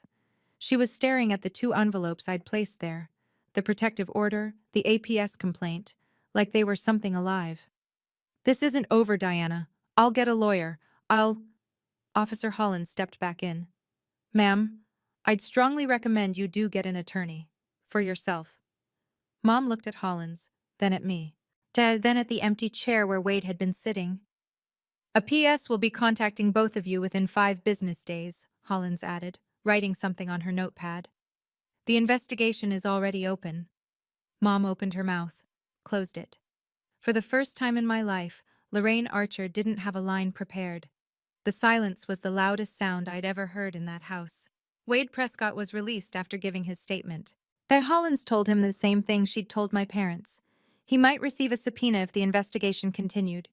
She was staring at the 2 envelopes I'd placed there, the protective order, the APS complaint, like they were something alive. "This isn't over, Diana. I'll get a lawyer. I'll—" Officer Hollins stepped back in. "Ma'am, I'd strongly recommend you do get an attorney. For yourself." Mom looked at Hollins, then at me, then at the empty chair where Wade had been sitting. "A PS will be contacting both of you within 5 business days," Hollins added, writing something on her notepad. "The investigation is already open." Mom opened her mouth, closed it. For the first time in my life, Lorraine Archer didn't have a line prepared. The silence was the loudest sound I'd ever heard in that house. Wade Prescott was released after giving his statement. That Hollins told him the same thing she'd told my parents. He might receive a subpoena if the investigation continued.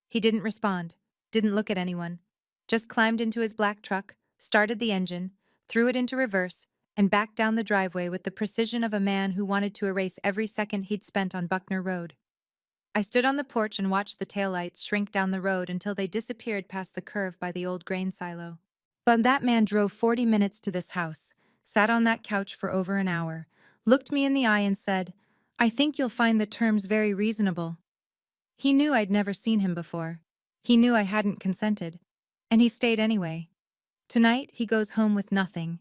He didn't respond, didn't look at anyone, just climbed into his black truck, started the engine, threw it into reverse, and backed down the driveway with the precision of a man who wanted to erase every second he'd spent on Buckner Road. I stood on the porch and watched the taillights shrink down the road until they disappeared past the curve by the old grain silo. But that man drove 40 minutes to this house, sat on that couch for over an hour, looked me in the eye and said, "I think you'll find the terms very reasonable." He knew I'd never seen him before. He knew I hadn't consented. And he stayed anyway. Tonight, he goes home with nothing.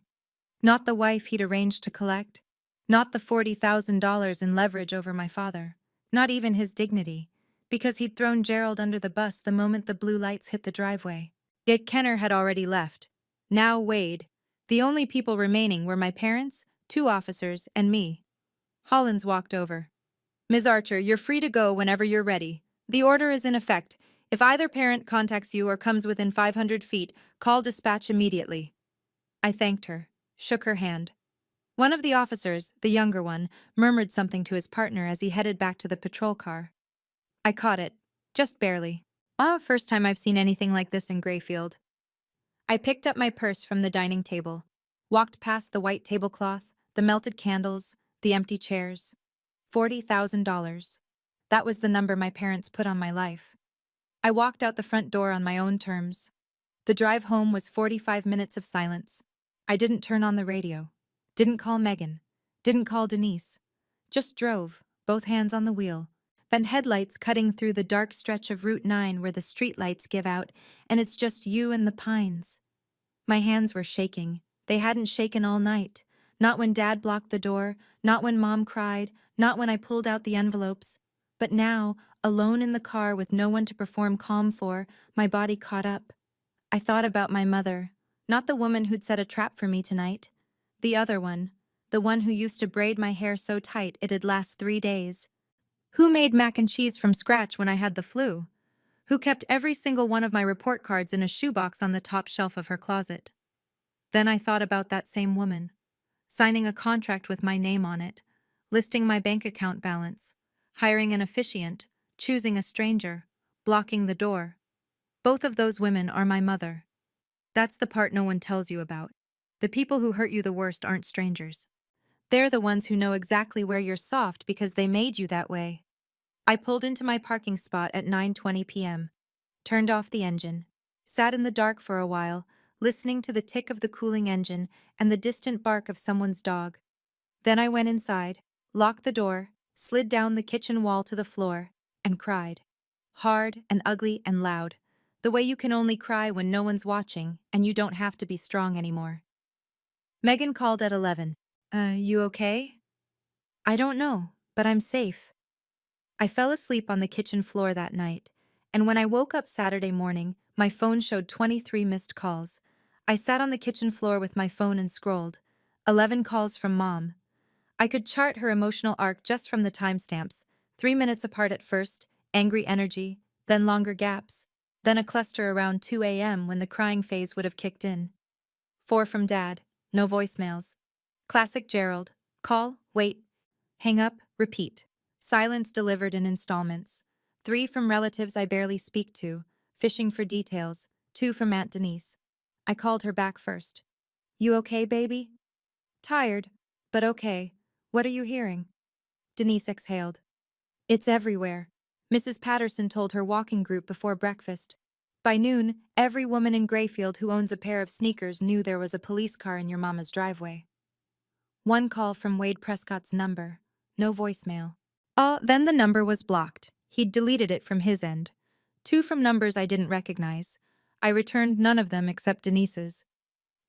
Not the wife he'd arranged to collect. Not the $40,000 in leverage over my father. Not even his dignity. Because he'd thrown Gerald under the bus the moment the blue lights hit the driveway. Yet Kenner had already left. Now Wade. The only people remaining were my parents, two officers, and me. Hollins walked over. "Ms. Archer, you're free to go whenever you're ready. The order is in effect. If either parent contacts you or comes within 500 feet, call dispatch immediately." I thanked her, shook her hand. One of the officers, the younger one, murmured something to his partner as he headed back to the patrol car. I caught it, just barely. First time I've seen anything like this in Grayfield. I picked up my purse from the dining table, walked past the white tablecloth, the melted candles, the empty chairs. $40,000. That was the number my parents put on my life. I walked out the front door on my own terms. The drive home was 45 minutes of silence. I didn't turn on the radio. Didn't call Megan. Didn't call Denise. Just drove, both hands on the wheel. Bent headlights cutting through the dark stretch of Route 9 where the streetlights give out, and it's just you and the pines. My hands were shaking. They hadn't shaken all night. Not when Dad blocked the door, not when Mom cried, not when I pulled out the envelopes. But now, alone in the car with no one to perform calm for, my body caught up. I thought about my mother, not the woman who'd set a trap for me tonight. The other one, the one who used to braid my hair so tight it'd last 3 days. Who made mac and cheese from scratch when I had the flu? Who kept every single one of my report cards in a shoebox on the top shelf of her closet? Then I thought about that same woman, signing a contract with my name on it, listing my bank account balance, hiring an officiant, choosing a stranger, blocking the door. Both of those women are my mother. That's the part no one tells you about. The people who hurt you the worst aren't strangers. They're the ones who know exactly where you're soft because they made you that way. I pulled into my parking spot at 9:20 p.m., turned off the engine, sat in the dark for a while, listening to the tick of the cooling engine and the distant bark of someone's dog. Then I went inside, locked the door, slid down the kitchen wall to the floor, and cried. Hard and ugly and loud. The way you can only cry when no one's watching and you don't have to be strong anymore. Megan called at 11. You okay?" "I don't know, but I'm safe." I fell asleep on the kitchen floor that night, and when I woke up Saturday morning, my phone showed 23 missed calls. I sat on the kitchen floor with my phone and scrolled. 11 calls from Mom. I could chart her emotional arc just from the timestamps, 3 minutes apart at first, angry energy, then longer gaps, then a cluster around 2 a.m. when the crying phase would have kicked in. 4 from Dad, no voicemails. Classic Gerald. Call, wait, hang up, repeat. Silence delivered in installments. 3 from relatives I barely speak to, fishing for details. 2 from Aunt Denise. I called her back first. "You okay, baby?" "Tired, but okay. What are you hearing?" Denise exhaled. "It's everywhere." Mrs. Patterson told her walking group before breakfast. By noon, every woman in Grayfield who owns a pair of sneakers knew there was a police car in your mama's driveway. 1 call from Wade Prescott's number. No voicemail. Then the number was blocked. He'd deleted it from his end. 2 from numbers I didn't recognize. I returned none of them except Denise's.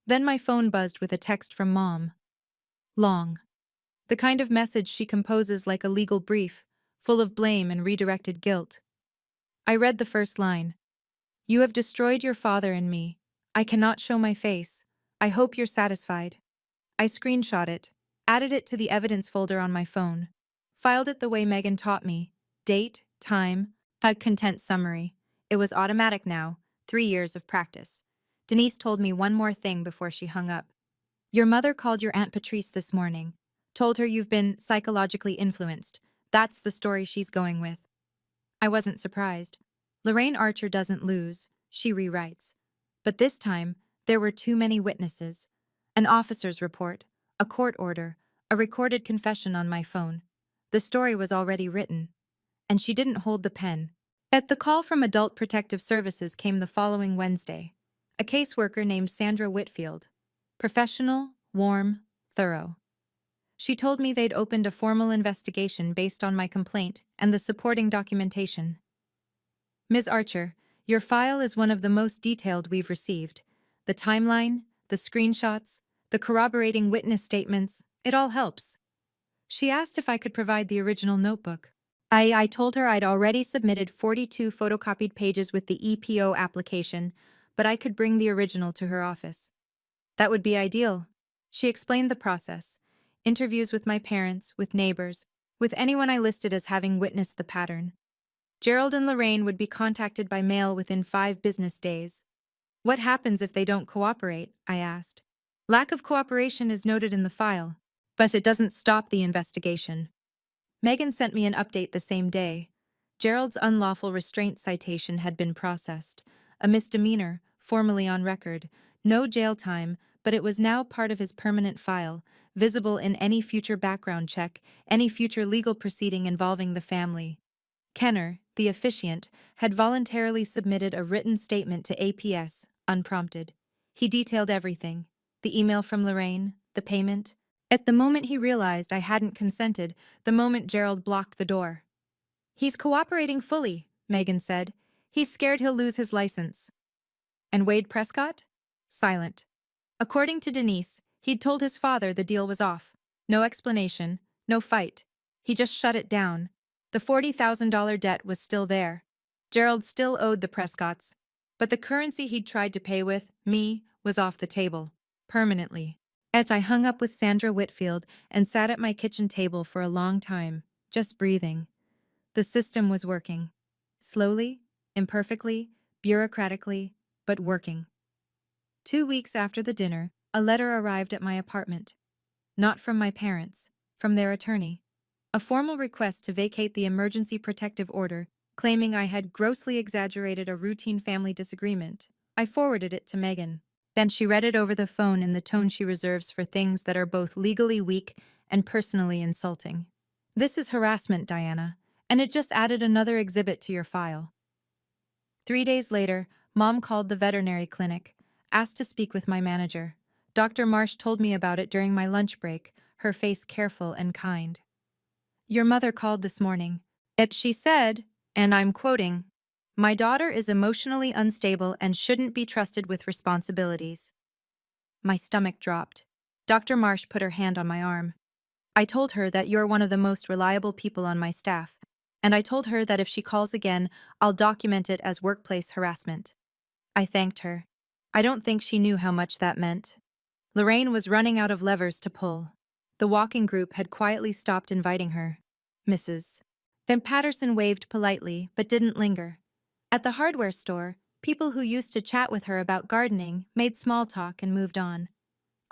Then my phone buzzed with a text from Mom. Long. The kind of message she composes like a legal brief, full of blame and redirected guilt. I read the first line. "You have destroyed your father and me. I cannot show my face. I hope you're satisfied." I screenshot it, added it to the evidence folder on my phone, filed it the way Megan taught me, date, time, a content summary. It was automatic now, 3 years of practice. Denise told me one more thing before she hung up. "Your mother called your Aunt Patrice this morning. Told her you've been psychologically influenced. That's the story she's going with." I wasn't surprised. Lorraine Archer doesn't lose, she rewrites. But this time, there were too many witnesses. An officer's report, a court order, a recorded confession on my phone. The story was already written. And she didn't hold the pen. The call from Adult Protective Services came the following Wednesday. A caseworker named Sandra Whitfield. Professional, warm, thorough. She told me they'd opened a formal investigation based on my complaint and the supporting documentation. Ms. Archer, your file is one of the most detailed we've received. The timeline, the screenshots, the corroborating witness statements, it all helps. She asked if I could provide the original notebook. I told her I'd already submitted 42 photocopied pages with the EPO application, but I could bring the original to her office. That would be ideal. She explained the process. Interviews with my parents, with neighbors, with anyone I listed as having witnessed the pattern. Gerald and Lorraine would be contacted by mail within 5 business days. What happens if they don't cooperate? I asked. Lack of cooperation is noted in the file, but it doesn't stop the investigation. Megan sent me an update the same day. Gerald's unlawful restraint citation had been processed. A misdemeanor, formally on record. No jail time, but it was now part of his permanent file, visible in any future background check, any future legal proceeding involving the family. Kenner, the officiant, had voluntarily submitted a written statement to APS, unprompted. He detailed everything: the email from Lorraine, the payment. At the moment he realized I hadn't consented, the moment Gerald blocked the door. He's cooperating fully, Megan said. He's scared he'll lose his license. And Wade Prescott? Silent. According to Denise, he'd told his father the deal was off. No explanation, no fight. He just shut it down. The $40,000 debt was still there. Gerald still owed the Prescotts. But the currency he'd tried to pay with, me, was off the table. Permanently. As I hung up with Sandra Whitfield and sat at my kitchen table for a long time, just breathing. The system was working. Slowly, imperfectly, bureaucratically, but working. 2 weeks after the dinner, a letter arrived at my apartment. Not from my parents, from their attorney. A formal request to vacate the emergency protective order, claiming I had grossly exaggerated a routine family disagreement. I forwarded it to Megan. Then she read it over the phone in the tone she reserves for things that are both legally weak and personally insulting. This is harassment, Diana, and it just added another exhibit to your file. 3 days later, Mom called the veterinary clinic, asked to speak with my manager. Dr. Marsh told me about it during my lunch break, her face careful and kind. Your mother called this morning. She said, and I'm quoting, "My daughter is emotionally unstable and shouldn't be trusted with responsibilities." My stomach dropped. Dr. Marsh put her hand on my arm. I told her that you're one of the most reliable people on my staff, and I told her that if she calls again, I'll document it as workplace harassment. I thanked her. I don't think she knew how much that meant. Lorraine was running out of levers to pull. The walking group had quietly stopped inviting her. Mrs. Then Patterson waved politely, but didn't linger. At the hardware store, people who used to chat with her about gardening made small talk and moved on.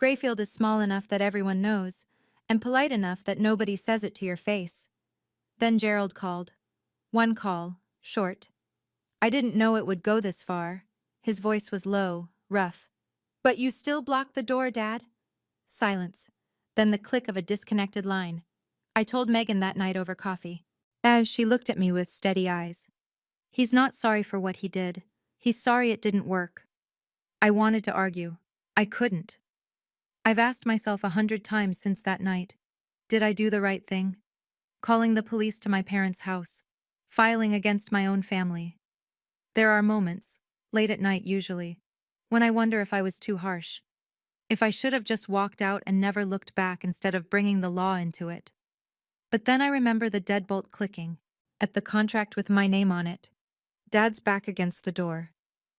Grayfield is small enough that everyone knows, and polite enough that nobody says it to your face. Then Gerald called. One call, short. I didn't know it would go this far. His voice was low, rough. But you still blocked the door, Dad? Silence. Then the click of a disconnected line. I told Megan that night over coffee. As she looked at me with steady eyes. He's not sorry for what he did. He's sorry it didn't work. I wanted to argue. I couldn't. I've asked myself 100 times since that night. Did I do the right thing? Calling the police to my parents' house. Filing against my own family. There are moments, late at night usually, when I wonder if I was too harsh. If I should have just walked out and never looked back instead of bringing the law into it. But then I remember the deadbolt clicking, at the contract with my name on it. Dad's back against the door.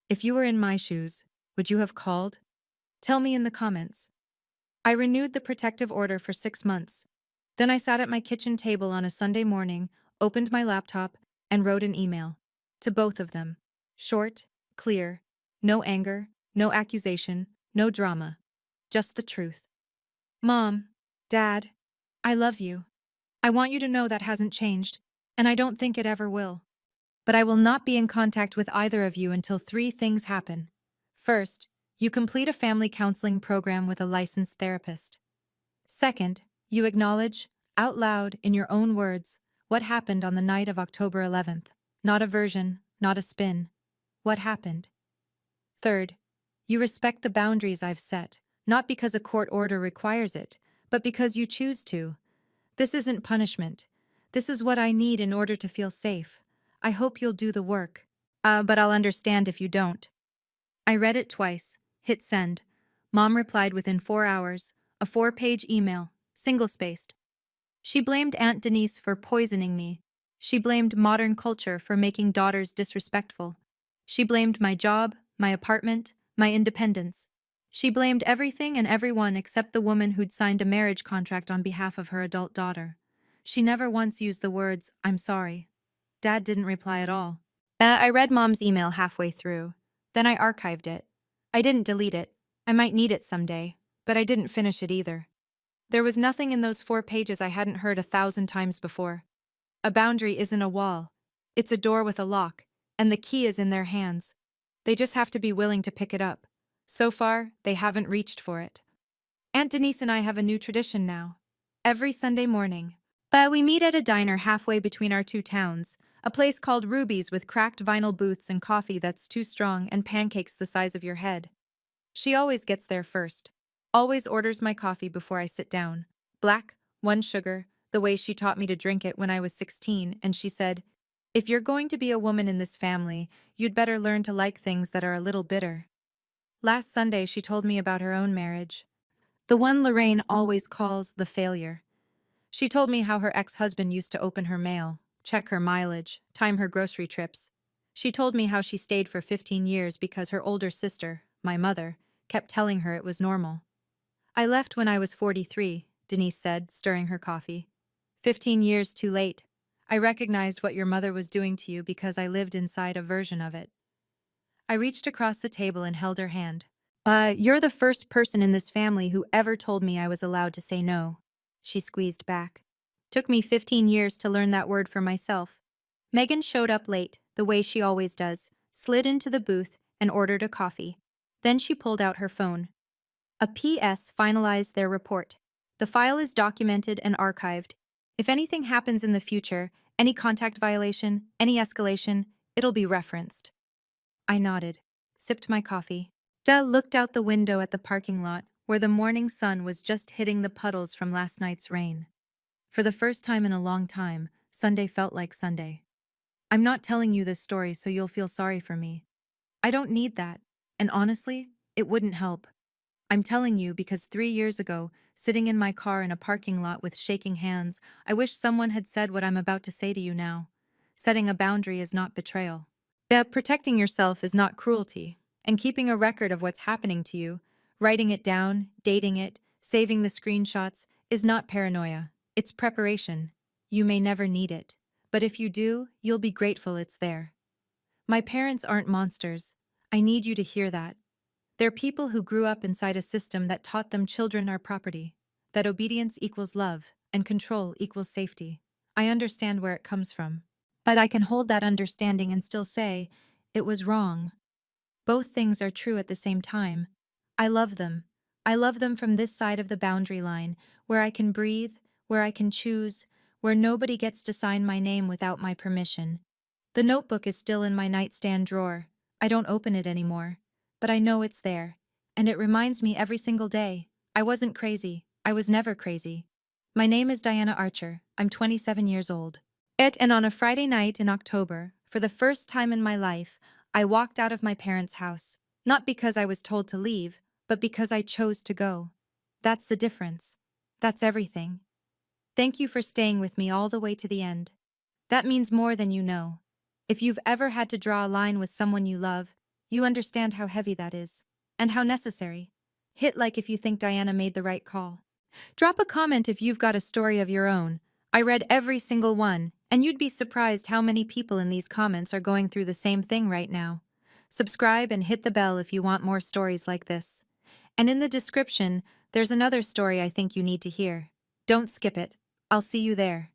If you were in my shoes, would you have called? Tell me in the comments. I renewed the protective order for 6 months. Then I sat at my kitchen table on a Sunday morning, opened my laptop, and wrote an email. To both of them. Short, clear, no anger, no accusation, no drama. Just the truth. Mom, Dad, I love you. I want you to know that hasn't changed, and I don't think it ever will. But I will not be in contact with either of you until 3 things happen. First, you complete a family counseling program with a licensed therapist. Second, you acknowledge, out loud, in your own words, what happened on the night of October 11th. Not a version, not a spin. What happened? Third, you respect the boundaries I've set, not because a court order requires it, but because you choose to. This isn't punishment. This is what I need in order to feel safe. I hope you'll do the work. But I'll understand if you don't. I read it twice, hit send. Mom replied within 4 hours, a 4-page email, single-spaced. She blamed Aunt Denise for poisoning me. She blamed modern culture for making daughters disrespectful. She blamed my job, my apartment, my independence. She blamed everything and everyone except the woman who'd signed a marriage contract on behalf of her adult daughter. She never once used the words, "I'm sorry." Dad didn't reply at all. I read Mom's email halfway through. Then I archived it. I didn't delete it. I might need it someday, but I didn't finish it either. There was nothing in those 4 pages I hadn't heard 1,000 times before. A boundary isn't a wall. It's a door with a lock, and the key is in their hands. They just have to be willing to pick it up. So far, they haven't reached for it. Aunt Denise and I have a new tradition now. Every Sunday morning. But we meet at a diner halfway between our two towns, a place called Ruby's with cracked vinyl booths and coffee that's too strong and pancakes the size of your head. She always gets there first. Always orders my coffee before I sit down. Black, 1 sugar, the way she taught me to drink it when I was 16, and she said, "If you're going to be a woman in this family, you'd better learn to like things that are a little bitter." Last Sunday, she told me about her own marriage. The one Lorraine always calls the failure. She told me how her ex-husband used to open her mail, check her mileage, time her grocery trips. She told me how she stayed for 15 years because her older sister, my mother, kept telling her it was normal. "I left when I was 43, Denise said, stirring her coffee. 15 years too late. I recognized what your mother was doing to you because I lived inside a version of it." I reached across the table and held her hand. You're the first person in this family who ever told me I was allowed to say no." She squeezed back. "Took me 15 years to learn that word for myself." Megan showed up late, the way she always does, slid into the booth, and ordered a coffee. Then she pulled out her phone. A PS finalized their report. "The file is documented and archived. If anything happens in the future, any contact violation, any escalation, it'll be referenced." I nodded, sipped my coffee. Looked out the window at the parking lot, where the morning sun was just hitting the puddles from last night's rain. For the first time in a long time, Sunday felt like Sunday. I'm not telling you this story so you'll feel sorry for me. I don't need that, and honestly, it wouldn't help. I'm telling you because 3 years ago, sitting in my car in a parking lot with shaking hands, I wish someone had said what I'm about to say to you now. Setting a boundary is not betrayal. Protecting yourself is not cruelty. And keeping a record of what's happening to you, writing it down, dating it, saving the screenshots, is not paranoia. It's preparation. You may never need it, but if you do, you'll be grateful it's there. My parents aren't monsters. I need you to hear that. They're people who grew up inside a system that taught them children are property, that obedience equals love, and control equals safety. I understand where it comes from. But I can hold that understanding and still say, it was wrong. Both things are true at the same time. I love them. I love them from this side of the boundary line, where I can breathe, where I can choose, where nobody gets to sign my name without my permission. The notebook is still in my nightstand drawer. I don't open it anymore. But I know it's there. And it reminds me every single day. I wasn't crazy. I was never crazy. My name is Diana Archer. I'm 27 years old. And on a Friday night in October, for the first time in my life, I walked out of my parents' house. Not because I was told to leave, but because I chose to go. That's the difference. That's everything. Thank you for staying with me all the way to the end. That means more than you know. If you've ever had to draw a line with someone you love, you understand how heavy that is. And how necessary. Hit like if you think Diana made the right call. Drop a comment if you've got a story of your own. I read every single one, and you'd be surprised how many people in these comments are going through the same thing right now. Subscribe and hit the bell if you want more stories like this. And in the description, there's another story I think you need to hear. Don't skip it. I'll see you there.